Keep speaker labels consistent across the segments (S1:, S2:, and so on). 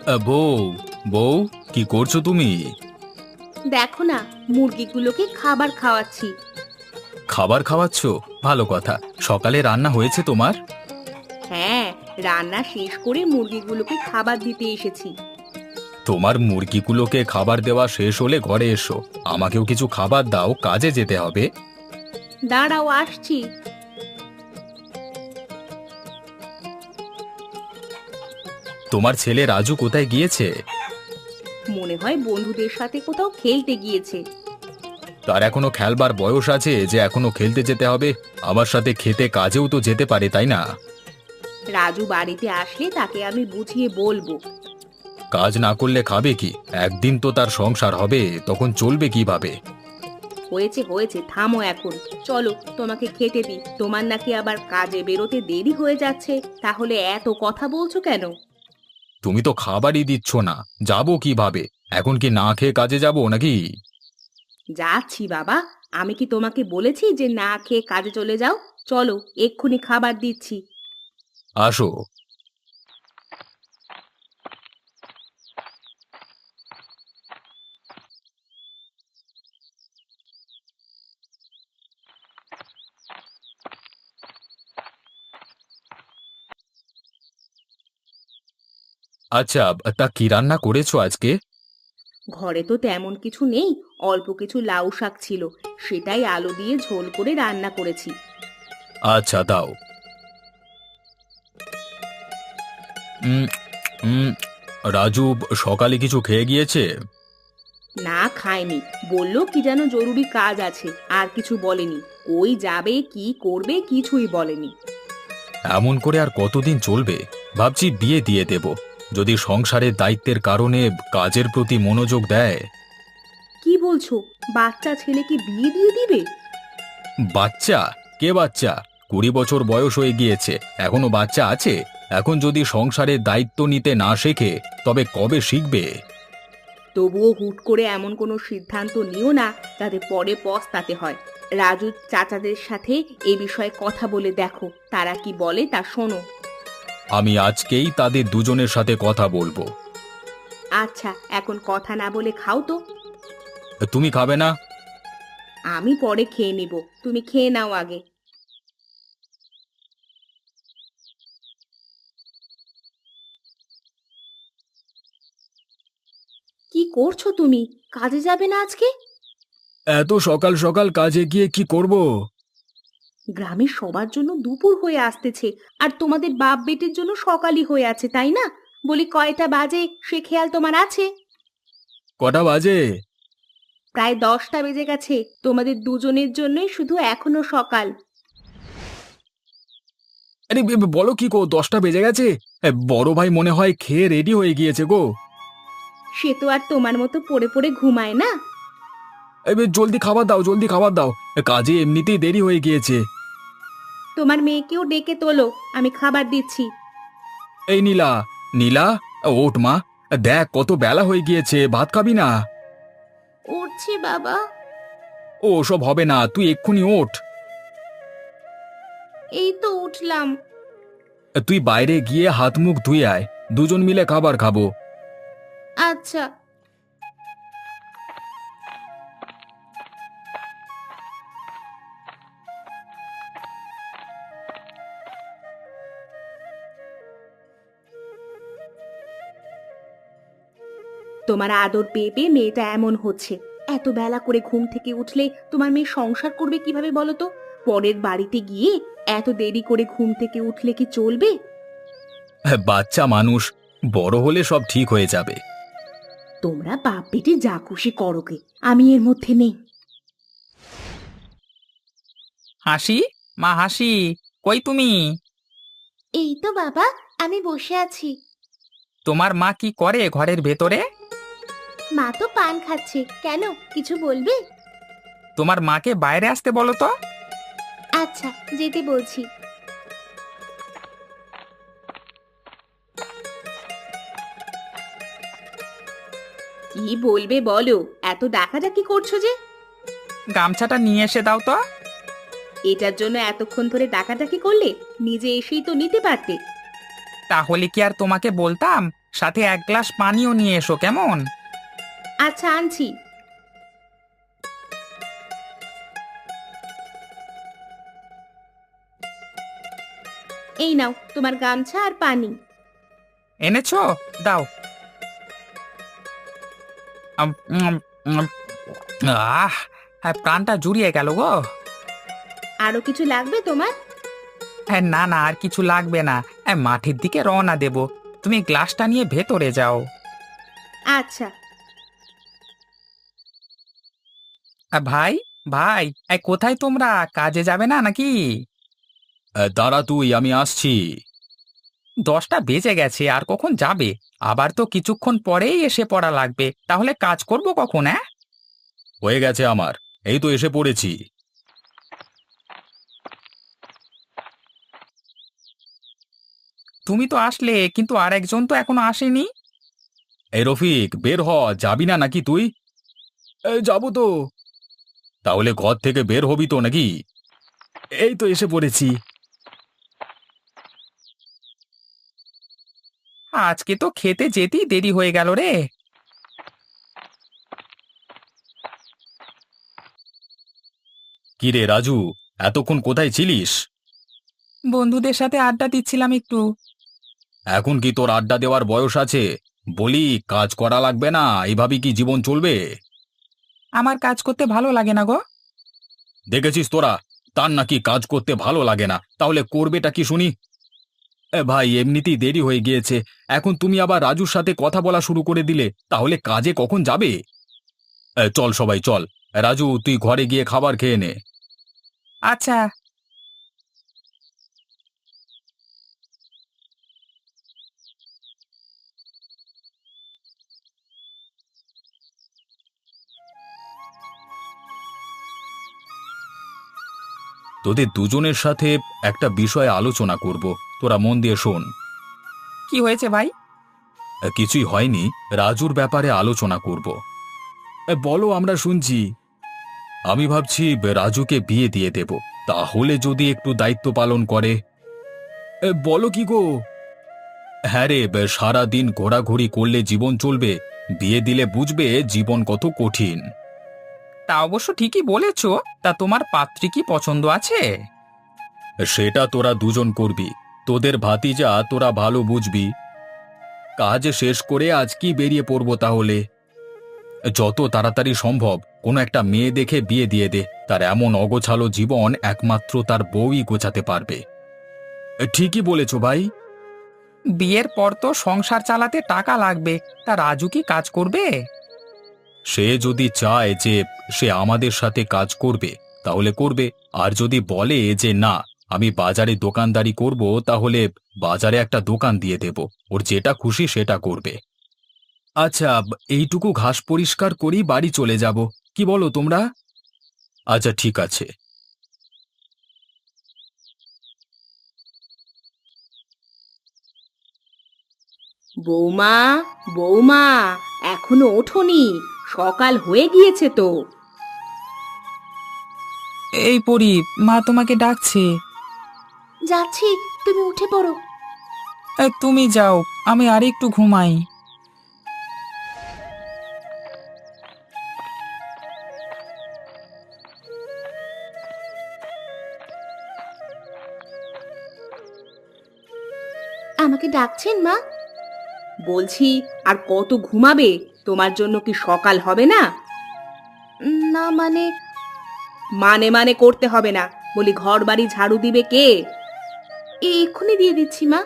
S1: বউ, বউ, কি করছো তুমি?
S2: দেখো না, মুরগিগুলোকে খাবার খাওয়াচ্ছি।
S1: খাবার খাওয়াচ্ছ? ভালো কথা। সকালে রান্না হয়েছে তোমার?
S2: হ্যাঁ, রান্না শেষ করে মুরগিগুলোকে খাবার দিতে এসেছি।
S1: তোমার মুরগিগুলোকে খাবার দেওয়া শেষ হলে ঘরে এসো। আমাকেও কিছু খাবার দাও, কাজে যেতে হবে।
S2: দাঁড়াও, আসছি।
S1: তোমার ছেলে রাজু কোথায় গিয়েছে?
S2: মনে হয় বন্ধুদের সাথে কোথাও খেলতে গিয়েছে।
S1: তার এখনো খেলবার বয়স আছে যে এখনো খেলতে যেতে হবে? আমার সাথে খেতে কাজেও তো যেতে পারে, তাই না?
S2: রাজু বাড়িতে আসলে তাকে আমি বুঝিয়ে বলবো।
S1: কাজ না করলে খাবে কি? একদিন তো তার সংসার হবে, তখন চলবে কিভাবে?
S2: হয়েছে হয়েছে, থামো এখন। চলো, তোমাকে খেতে দিই। তোমার নাকি আবার কাজে বেরোতে দেরি হয়ে যাচ্ছে, তাহলে এত কথা বলছো কেন?
S1: তুমি তো খাবারই দিচ্ছ না, যাবো কিভাবে? এখন কি না খেয়ে কাজে যাবো নাকি?
S2: যাচ্ছি বাবা। আমি কি তোমাকে বলেছি যে না খেয়ে কাজে চলে যাও? চলো, এক্ষুনি খাবার দিচ্ছি।
S1: আসো। আচ্ছা, তা কি রান্না করেছো আজকে?
S2: ঘরে তো তেমন কিছু নেই, অল্প কিছু লাউ শাক ছিল, সেটাই আলু দিয়ে ঝোল করে রান্না করেছি।
S1: আচ্ছা, দাও। উম, উম, রাজু সকালে কিছু খেয়ে গিয়েছে?
S2: না, খায়নি। বলল কি যেন জরুরি কাজ আছে, আর কিছু বলেনি। কই যাবে কি করবে কিছুই বলেনি।
S1: এমন করে আর কতদিন চলবে? ভাবছি বিয়ে দিয়ে দেব, যদি সংসারের দায়িত্বের কারণে কাজের প্রতি মনোযোগ দেয়।
S2: কি বলছো? বাচ্চা ছেলেকে বিয়ে দিয়ে দিবে?
S1: বাচ্চা? কে বাচ্চা? 20 বছর বয়স হয়ে গিয়েছে, এখনো বাচ্চা আছে? এখন যদি সংসারের দায়িত্ব নিতে না শেখে, তবে কবে শিখবে?
S2: তবুও হুট করে এমন কোনো সিদ্ধান্ত নিও না যাতে পরে পস্তাতে হয়। রাজু চাচাদের সাথে এই বিষয়ে কথা বলে দেখো, তারা কি বলে তা শোনো।
S1: আমি আজকেই তাদের দুজনের সাথে কথা বলবো।
S2: আচ্ছা, এখন কথা না বলে খাও তো।
S1: তুমি খাবে না?
S2: আমি পরে খেয়ে নিব, তুমি খেয়ে নাও আগে। কি করছো তুমি? কাজে যাবে না আজকে?
S1: এত সকাল সকাল কাজে গিয়ে কি করব?
S2: গ্রামের সবার জন্য দুপুর হয়ে আসতেছে, আর তোমাদের বাপ বেটির জন্য সকালই হয়ে আছে, তাই না? বলি, কয়টা বাজে সে খেয়াল তোমার আছে?
S1: কটা বাজে?
S2: প্রায় 10টা বেজে গেছে। তোমাদের দুজনের জন্যই শুধু এখনো সকাল।
S1: আরে বলো কি গো, 10টা বেজে গেছে? বড় ভাই মনে হয় খেয়ে রেডি হয়ে গিয়েছে গো।
S2: সে তো আর তোমার মতো পড়ে পড়ে ঘুমায় না।
S1: জলদি খাবার দাও, জলদি খাবার দাও। কাজে এমনিতেই দেরি হয়ে গিয়েছে।
S2: তোমার মেয়েকেও ডেকে তোলো, আমি খাবার দিচ্ছি।
S1: এই নীলা, নীলা, ওঠ মা। দেখ কত বেলা হয়ে গিয়েছে, ভাত খাবি না?
S2: উঠছি বাবা।
S1: ও সব হবে না, তুই এক্ষুনি ওঠ।
S2: এই তো উঠলাম।
S1: তুই বাইরে গিয়ে হাত মুখ ধুয়ে আয়, দুজন মিলে খাবার খাবো।
S2: আচ্ছা। তোমার আদর পেয়ে পেয়ে মেয়েটা এমন হচ্ছে। এত বেলা করে ঘুম থেকে উঠলে তোমার মেয়ে সংসার করবে কিভাবে বলো তো? পরের বাড়িতে গিয়ে এত দেরি করে ঘুম থেকে উঠলে কি চলবে?
S1: বাচ্চা মানুষ, বড় হলে সব ঠিক হয়ে যাবে।
S2: তোমরা বাপ বেটি যা খুশি করো গে, আমি এর মধ্যে নেই।
S3: হাসি, মা হাসি, কই তুমি?
S2: এই তো বাবা, আমি বসে আছি।
S3: তোমার মা কি করে ঘরের ভেতরে?
S2: মা তো পান খাচ্ছে, কেন কিছু বলবে?
S3: তোমার মাকে বাইরে আসতে বলো তো।
S2: আচ্ছা, যেতে বলছি। কি বলবে বলো? এত ডাকাডাকি করছো যে?
S3: গামছাটা নিয়ে এসে দাও তো।
S2: এটার জন্য এতক্ষণ ধরে ডাকাডাকি করলে? নিজে এসেই তো নিতে পারতে।
S3: তাহলে কি আর তোমাকে বলতাম, সাথে এক গ্লাস পানিও নিয়ে এসো কেমন?
S2: আচ্ছা, আনছি। এই নাও তোমার গামছা আর পানি।
S3: এনেছো? দাও। আম, উম, উম, আহ হ্যাঁ, প্রাণটা জুড়িয়ে গেল গো।
S2: আরো কিছু লাগবে তোমার?
S3: হ্যাঁ, না না, আর কিছু লাগবে না। হ্যাঁ, মাঠের দিকে রওনা দেব, তুমি গ্লাসটা নিয়ে ভেতরে যাও।
S2: আচ্ছা।
S3: ভাই, ভাই, কোথায় তোমরা? কাজে যাবে না নাকি?
S1: দাঁড়া তুই, আমি আসছি।
S3: 10টা বেজে গেছে, আর কখন যাবে? আবার তো কিছুক্ষণ পরেই এসে পড়া লাগবে, তাহলে কাজ করব কখন? হ্যাঁ,
S1: হয়ে গেছে আমার, এই তো এসে পড়েছি।
S3: তুমি তো আসলে, কিন্তু আর একজন তো এখনো আসেনি।
S1: এই রফিক, বের হ, যাবি না নাকি তুই? যাবো তো। তাহলে ঘর থেকে বের হবি তো নাকি? এই তো এসে পড়েছি।
S3: আজকে তো খেতে যেতেই দেরি হয়ে গেল রে।
S1: কি রে রাজু, এতক্ষণ কোথায় ছিলিস?
S3: বন্ধুদের সাথে আড্ডা দিচ্ছিলাম একটু।
S1: এখন কি তোর আড্ডা দেওয়ার বয়স আছে? বলি, কাজ করা লাগবে না, এইভাবে কি জীবন চলবে?
S3: আমার কাজ করতে ভালো লাগে না গো।
S1: দেখেছিস তোরা, তার নাকি কাজ করতে ভালো লাগে না, তাহলে করবেটা কি শুনি? ভাই, এমনিতেই দেরি হয়ে গিয়েছে, এখন তুমি আবার রাজুর সাথে কথা বলা শুরু করে দিলে, তাহলে কাজে কখন যাবে? চল সবাই চল। রাজু, তুই ঘরে গিয়ে খাবার খেয়ে নে।
S3: আচ্ছা।
S1: তোদের দুজনের সাথে একটা বিষয়ে আলোচনা করব, তোরা মন দিয়ে শোন।
S3: কি হয়েছে ভাই?
S1: কিছুই হয়নি, রাজুর ব্যাপারে আলোচনা করব। বলো, আমরা শুনছি। আমি ভাবছি রাজুকে বিয়ে দিয়ে দেব, তাহলে যদি একটু দায়িত্ব পালন করে। বলো কি গো? হ্যাঁ রে, সারা দিন ঘোরাঘুরি করলে জীবন চলবে? বিয়ে দিলে বুঝবে জীবন কত কঠিন।
S3: তা অবশ্য ঠিকই বলেছো। তা তোমার পাত্রী কি পছন্দ আছে?
S1: সেটা তোরা দুজন করবি, তোদের ভাতিজা তোরা ভালো বুঝবি। কাজ শেষ করে আজকেই বেরিয়ে পড়বো তাহলে। যত তাড়াতাড়ি সম্ভব কোনো একটা মেয়ে দেখে বিয়ে দিয়ে দে, তার এমন অগোছালো জীবন একমাত্র তার বউই গোছাতে পারবে। ঠিকই বলেছ ভাই।
S3: বিয়ের পর তো সংসার চালাতে টাকা লাগবে, তা রাজু কি কাজ করবে?
S1: সে যদি চায় যে সে আমাদের সাথে কাজ করবে তাহলে করবে, আর যদি বলে যে না, আমি বাজারে দোকানদারি করব, তাহলে বাজারে একটা দোকান দিয়ে দেব, ওর যেটা খুশি সেটা করবে। আচ্ছা, এইটুকু ঘাস পরিষ্কার করি বাড়ি চলে যাব, কি বলো তোমরা? আচ্ছা, ঠিক আছে।
S2: বৌমা, বৌমা, এখনো ওঠোনি? সকাল হয়ে গিয়েছে তো।
S3: এই পরি, মা তোমাকে ডাকছে।
S2: যাচ্ছি, তুমি উঠে পড়ো।
S3: তুমি যাও, আমি আর একটু ঘুমাই।
S2: আমাকে ডাকছেন মা? বলছি, আর কত ঘুমাবে? তোমার জন্য কি সকাল হবে না? না মানে, মানে করতে হবে না। বলি, ঘর বাড়ি ঝাড়ু দিবে কে? এক্ষুনি দিয়ে দিচ্ছি মা।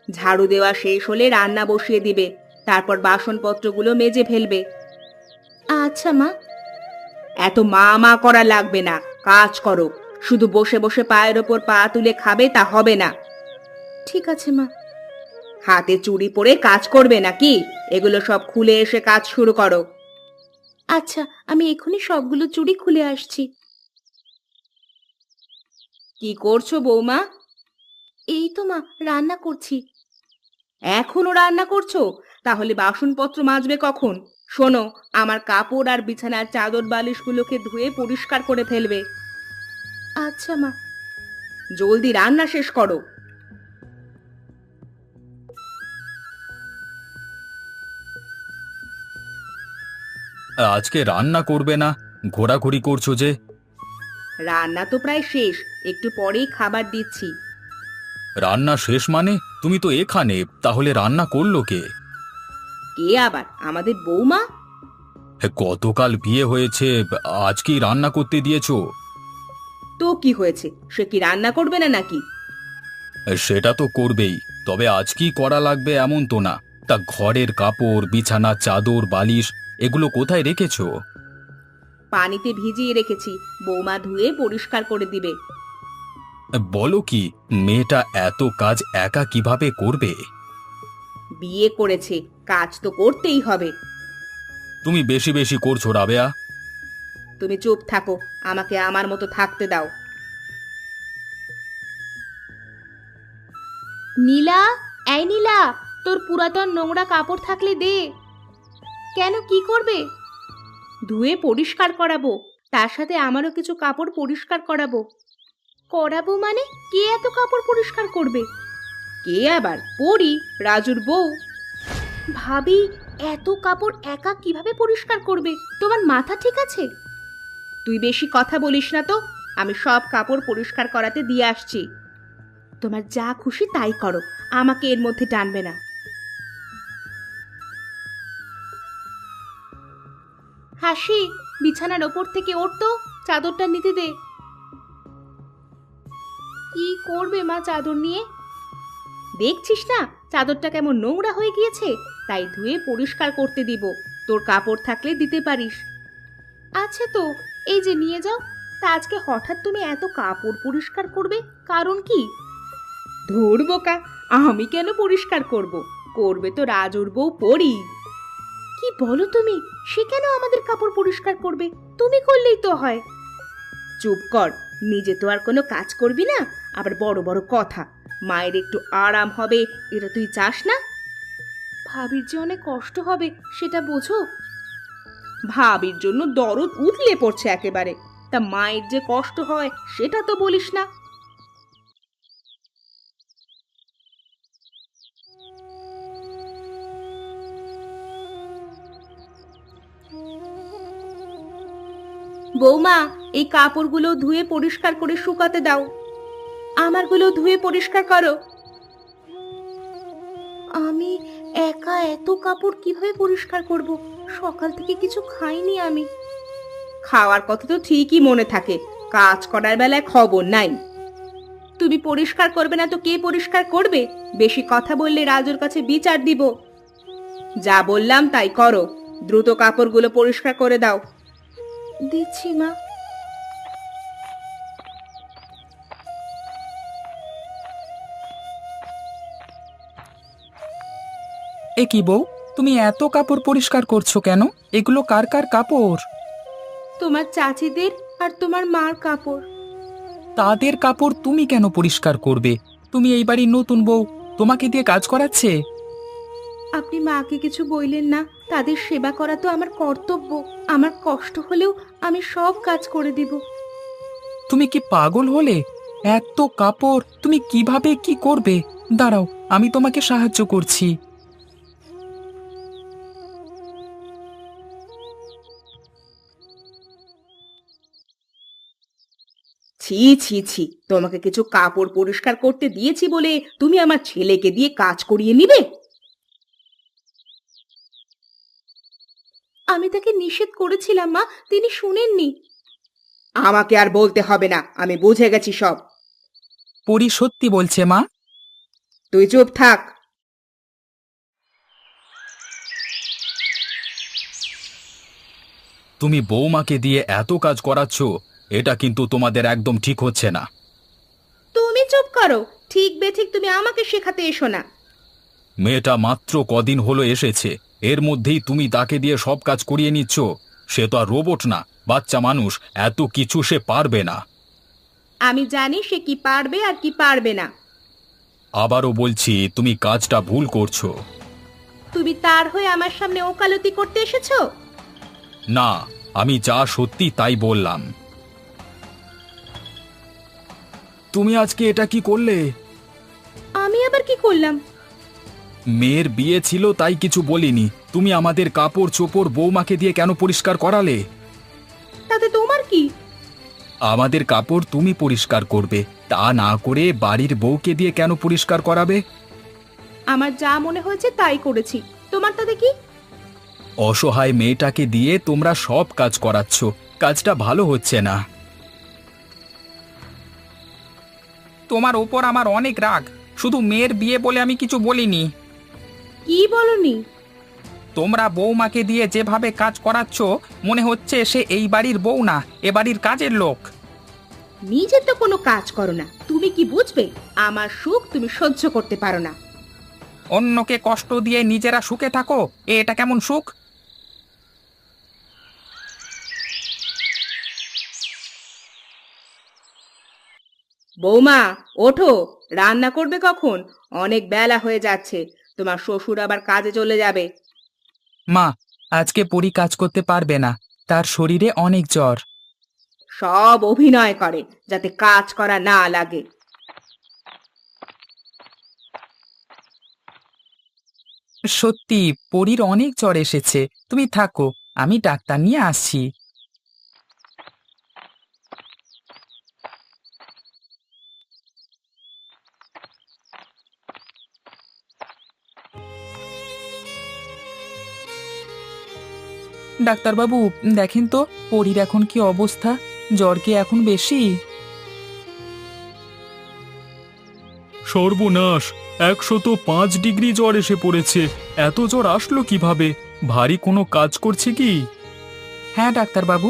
S2: ঝাড়ু দেওয়া শেষ হলে রান্না বসিয়ে দিবে, তারপর বাসনপত্রগুলো মেজে ফেলবে। আচ্ছা মা। এত মা মা করা লাগবে না, কাজ করো। শুধু বসে বসে পায়ের ওপর পা তুলে খাবে তা হবে না। ঠিক আছে মা। হাতে চুড়ি পরে কাজ করবে নাকি? এগুলো সব খুলে এসে কাজ শুরু করো। আচ্ছা, আমি এখনই সবগুলো চুড়ি খুলে আসছি। কি করছো বৌমা? এই তো মা, রান্না করছি। এখনো রান্না করছো? তাহলে বাসনপত্র মাজবে কখন? শোনো, আমার কাপড় আর বিছানার চাদর বালিশগুলোকে ধুয়ে পরিষ্কার করে ফেলবে। আচ্ছা মা। জলদি রান্না শেষ করো।
S1: আজকে রান্না করবে না? ঘোরাঘুরি করছো যে?
S2: রান্না তো প্রায় শেষ, একটু পরেই খাবার দিচ্ছি।
S1: রান্না শেষ মানে? তুমি তো এখানে, তাহলে রান্না করলো কে?
S2: কে আবার? আমাদের বৌমা।
S1: গতকাল বিয়ে হয়েছে, আজকেই রান্না করতে দিয়েছো?
S2: তো কি হয়েছে, সে কি রান্না করবে না নাকি?
S1: সেটা তো করবেই, তবে আজকেই করা লাগবে এমন তো না। তা ঘরের কাপড়, বিছানা, চাদর, বালিশ এগুলো কোথায় রেখেছো?
S2: পানিতে ভিজিয়ে রেখেছি, বৌমা ধুয়ে পরিষ্কার করে দিবে।
S1: বলো কি, মেয়েটা এত কাজ একা কিভাবে করবে?
S2: বিয়ে করেছে, কাজ তো করতেই হবে।
S1: তুমি বেশি বেশি করছো রাবেয়া।
S2: তুমি চুপ থাকো, আমাকে আমার মতো থাকতে দাও। নীলা, এই নীলা, তোর পুরাতন নোংরা কাপড় থাকলে দে। কেন, কি করবে? ধুয়ে পরিষ্কার করাবো, তার সাথে আমারও কিছু কাপড় পরিষ্কার করাবো। করাবো মানে? কে এত কাপড় পরিষ্কার করবে? কে আবার? পরি, রাজুর বউ। ভাবি, এত কাপড় একা কিভাবে পরিষ্কার করবে? তোমার মাথা ঠিক আছে? তুই বেশি কথা বলিস না তো, আমি সব কাপড় পরিষ্কার করাতে দিয়ে আসছি। তোমার যা খুশি তাই করো, আমাকে এর মধ্যে টানবে না। হাসি, বিছানার ওপর থেকে ওঠ তো, চাদরটা নিতে দে। কি করবে মা চাদর নিয়ে? দেখছিস না চাদরটা কেমন নোংরা হয়ে গিয়েছে, তাই ধুয়ে পরিষ্কার করতে দিব। তোর কাপড় থাকলে দিতে পারিস। আছে তো, এই যে নিয়ে যাও। তা আজকে হঠাৎ তুমি এত কাপড় পরিষ্কার করবে, কারণ কি? ধুর বোকা, আমি কেন পরিষ্কার করব? করবে তো রাজুর বউ পরি। কি বলো তুমি? সে কেন আমাদের কাপড় পরিষ্কার করবে? তুমি করলেই তো হয়। চুপ কর, নিজে তো আর কোনো কাজ করবি না, আবার বড় বড় কথা। মায়ের একটু আরাম হবে, এটা তুই চাস না? ভাবির যে অনেক কষ্ট হবে, সেটা বোঝো। ভাবির জন্য দরদ উঠলে পড়ছে একেবারে, তা মায়ের যে কষ্ট হয় সেটা তো বলিস না। বৌমা, এই কাপড়গুলো ধুয়ে পরিষ্কার করে শুকাতে দাও। আমারগুলো ধুয়ে পরিষ্কার করো। আমি একা এত কাপড় কিভাবে পরিষ্কার করব? সকাল থেকে কিছু খাইনি আমি। খাওয়ার কথা তো ঠিকই মনে থাকে, কাজ করার বেলায় খবর নাই। তুমি পরিষ্কার করবে না তো কে পরিষ্কার করবে? বেশি কথা বললে রাজুর কাছে বিচার দিব। যা বললাম তাই করো, দ্রুত কাপড়গুলো পরিষ্কার করে দাও। দিচ্ছি মা।
S3: এ কি বউ, তুমি এত কাপড় পরিষ্কার করছো কেন? এগুলো কার কার কাপড়?
S2: তোমার চাচিদের আর তোমার মার কাপড়।
S3: তাদের কাপড় তুমি কেন পরিষ্কার করবে? তুমি এই বাড়ির নতুন বউ, তোমাকে দিয়ে কাজ করাচ্ছে?
S2: আপনি মাকে কিছু বললেন না, তাদের সেবা করা তো আমার কর্তব্য। আমার কষ্ট হলেও আমি সব কাজ করে দিব।
S3: তুমি কি পাগল হলে? এত কাপড় তুমি কিভাবে কি করবে? দাঁড়াও, আমি তোমাকে সাহায্য করছি।
S2: ছি ছি ছি, তোমাকে কিছু কাপড় পরিষ্কার করতে দিয়েছি বলে তুমি আমার ছেলেকে দিয়ে কাজ করিয়ে নিবে? আমি তাকে নিষেধ করেছিলাম মা, তিনি শুনেননি। আমাকে আর বলতে হবে না, আমি বুঝে গেছি সব।
S3: পরি সত্যি বলছে মা।
S2: তুই চুপ থাক।
S1: তুমি বৌমাকে দিয়ে এত কাজ করাচ্ছ, এটা কিন্তু তোমাদের একদম ঠিক হচ্ছে না।
S2: তুমি চুপ করো, ঠিক বেঠিক তুমি আমাকে শেখাতে এসো না।
S1: মেয়েটা মাত্র কদিন হলো এসেছে, এর মধ্যেই তুমি তাকে দিয়ে সব কাজ করিয়ে নিচ্ছ। সে তো আর রোবট না, বাচ্চা মানুষ, এত কিছু সে পারবে না।
S2: আমি জানি সে কি পারবে আর কি পারবে না।
S1: আবারও বলছি, তুমি কাজটা ভুল করছো।
S2: তুমি তার হয়ে আমার সামনে ওকালতি করতে এসেছো?
S1: না, আমি যা সত্যি তাই বললাম। তুমি আজকে এটা কি করলে?
S2: আমি আবার কি করলাম?
S1: মেয়ের বিয়ে ছিল তাই কিছু বলিনি। তুমি আমাদের কাপড় চোপড় বৌমাকে দিয়ে কেন পরিষ্কার করালে?
S2: তাতে তোমার কি?
S1: আমাদের কাপড় তুমি পরিষ্কার করবে, তা না করে বাড়ির বউকে দিয়ে কেন পরিষ্কার করাবে?
S2: আমার যা মনে হয়েছে তাই করেছি, তোমার তাতে কি?
S1: অসহায় মেয়েটাকে দিয়ে তোমরা সব কাজ করাচ্ছ, কাজটা ভালো হচ্ছে না।
S3: তোমার ওপর আমার অনেক রাগ। শুধু মেয়ের বিয়ে বলে আমি কিছু বলিনি।
S2: কি বলনি?
S3: তোমরা বৌমাকে দিয়ে যেভাবে কাজ করাচ্ছ, মনে হচ্ছে সে এই বাড়ির বউ না, এ বাড়ির কাজের লোক।
S2: নিজে তো কোনো কাজ করো না, তুমি কি বুঝবে? আমার সুখ তুমি সহ্য করতে পারো না।
S3: অন্যকে কষ্ট দিয়ে নিজেরা সুখে থাকো, এটা কেমন সুখ?
S2: বৌমা, ওঠো, রান্না করবে কখন? অনেক বেলা হয়ে যাচ্ছে, তোমার শ্বশুর আবার কাজে চলে যাবে।
S3: মা, আজকে পরি কাজ করতে পারবে না, তার শরীরে অনেক জ্বর।
S2: সব অভিনয় করে যাতে কাজ করা না লাগে।
S3: সত্যি পরীর অনেক জ্বর এসেছে, তুমি থাকো, আমি ডাক্তার নিয়ে আসছি। ডাক্তারবাবু, দেখেন তো পরীর এখন কি অবস্থা? জ্বর কি এখন বেশি?
S1: সর্বনাশ, 105 ডিগ্রি জ্বর এসে পড়েছে। এত জ্বর আসলো কিভাবে? ভারী কোনো কাজ করছে কি?
S3: হ্যাঁ ডাক্তারবাবু।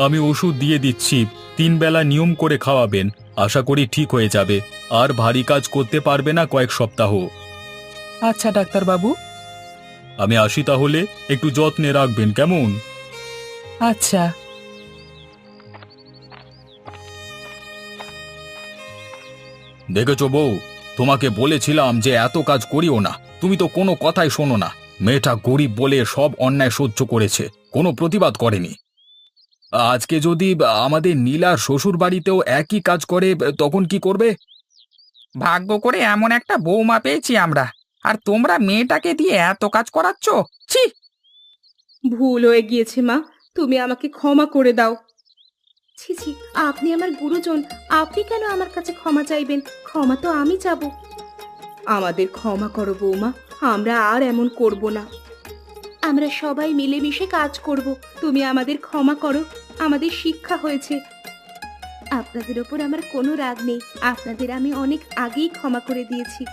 S1: আমি ওষুধ দিয়ে দিচ্ছি, 3 বেলা নিয়ম করে খাওয়াবেন। আশা করি ঠিক হয়ে যাবে। আর ভারী কাজ করতে পারবে না কয়েক সপ্তাহ।
S3: আচ্ছা ডাক্তারবাবু।
S1: আমি আসি তাহলে, একটু যত্নে রাখবেন কেমন?
S3: আচ্ছা।
S1: দেখেছো বউ, তোমাকে বলেছিলাম যে এত কাজ করিও না, তুমি তো কোনো কথাই শোনো না। মেয়েটা গরিব বলে সব অন্যায় সহ্য করেছে, কোনো প্রতিবাদ করেনি। আজকে যদি আমাদের নীলার শ্বশুর বাড়িতেও একই কাজ করে, তখন কি করবে?
S3: ভাগ্য করে এমন একটা বৌমা পেয়েছি আমরা, আর তোমরা মেয়েটাকে দিয়ে এত কাজ করাচ্ছ। ছি!
S2: ভুল হয়ে গিয়েছে মা, তুমি আমাকে ক্ষমা করে দাও। ছি ছি, আপনি আমার গুরুজন, আপনি কেন আমার কাছে ক্ষমা চাইবেন? ক্ষমা তো আমি চাবো। আমাদের ক্ষমা করো বৌমা, আমরা আর এমন করব না। আমরা সবাই মিলেমিশে কাজ করব, তুমি আমাদের ক্ষমা করো, আমাদের শিক্ষা হয়েছে। আপনাদের ওপর আমার কোনো রাগ নেই, আপনাদের আমি অনেক আগেই ক্ষমা করে দিয়েছি।